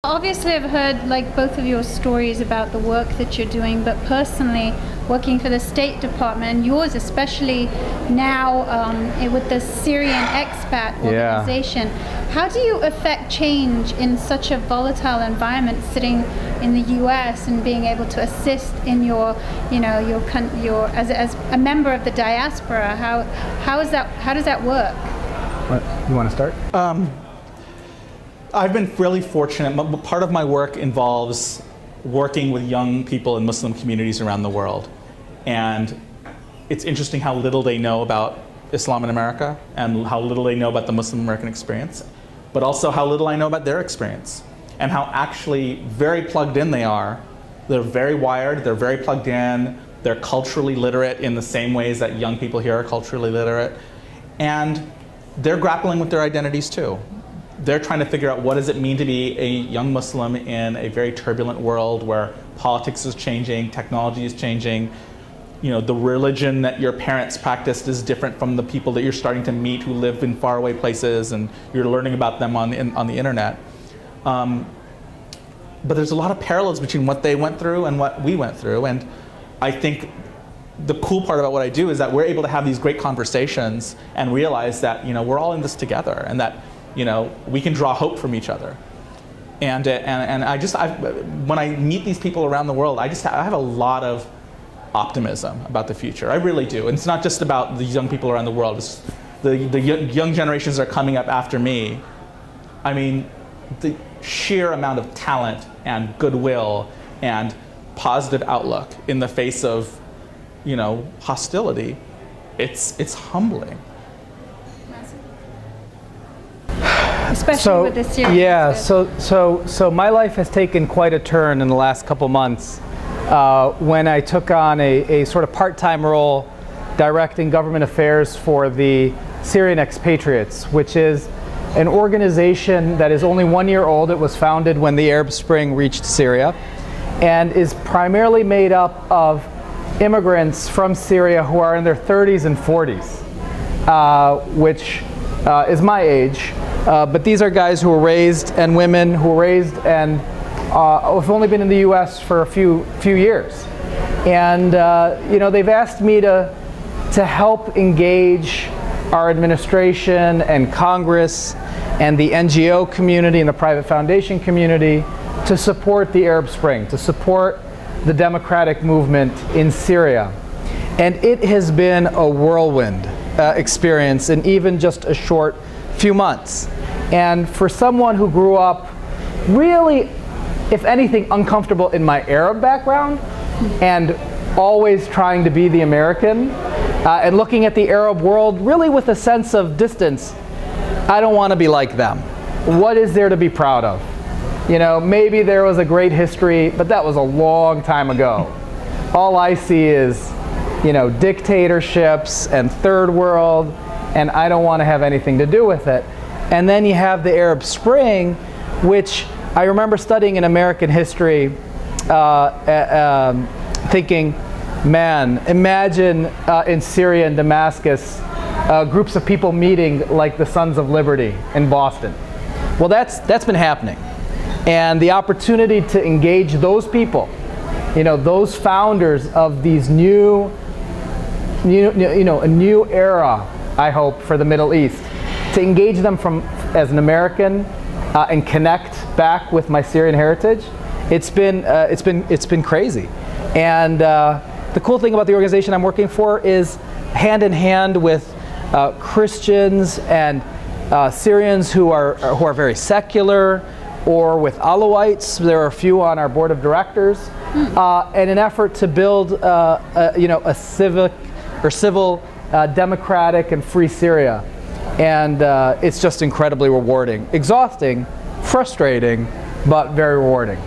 Obviously, I've heard like both of your stories about the work that you're doing, but personally, working for the State Department, and yours especially now with the Syrian expat organization, how do you affect change in such a volatile environment, sitting in the U.S. and being able to assist in your as a member of the diaspora? How does that work? You want to start? I've been really fortunate. Part of my work involves working with young people in Muslim communities around the world. And it's interesting how little they know about Islam in America and how little they know about the Muslim American experience, but also how little I know about their experience and how actually very plugged in they are. They're very wired, they're very plugged in, they're culturally literate in the same ways that young people here are culturally literate. And they're grappling with their identities too. They're trying to figure out what does it mean to be a young Muslim in a very turbulent world where politics is changing, technology is changing. You know, the religion that your parents practiced is different from the people that you're starting to meet who live in faraway places, and you're learning about them on the internet. But there's a lot of parallels between what they went through and what we went through. And I think the cool part about what I do is that we're able to have these great conversations and realize that, you know, we're all in this together, and that, you know, we can draw hope from each other. And when I meet these people around the world, I have a lot of optimism about the future. I really do. And it's not just about the young people around the world. It's the young generations that are coming up after me. I mean, the sheer amount of talent and goodwill and positive outlook in the face of, you know, hostility, it's humbling. Especially with this series. Yeah, so my life has taken quite a turn in the last couple months when I took on a sort of part-time role directing government affairs for the Syrian Expatriates, which is an organization that is only 1 year old. It was founded when the Arab Spring reached Syria, and is primarily made up of immigrants from Syria who are in their 30s and 40s, which is my age. But these are guys who were raised, and women who were raised and have only been in the U.S. for a few years. And you know, they've asked me to help engage our administration and Congress and the NGO community and the private foundation community to support the Arab Spring, to support the democratic movement in Syria. And it has been a whirlwind experience in even just a short few months. And for someone who grew up really, if anything, uncomfortable in my Arab background and always trying to be the American and looking at the Arab world really with a sense of distance, I don't want to be like them. What is there to be proud of? You know, maybe there was a great history, but that was a long time ago. All I see is, you know, dictatorships and third world, and I don't want to have anything to do with it. And then you have the Arab Spring, which I remember studying in American history, thinking, man, imagine in Syria and Damascus, groups of people meeting like the Sons of Liberty in Boston. Well, that's been happening. And the opportunity to engage those people, you know, those founders of these a new era, I hope, for the Middle East, to engage them as an American and connect back with my Syrian heritage, it's been crazy. And the cool thing about the organization I'm working for is hand in hand with Christians and Syrians who are very secular, or with Alawites. There are a few on our board of directors, in an effort to build a civil, democratic and free Syria. And it's just incredibly rewarding. Exhausting, frustrating, but very rewarding.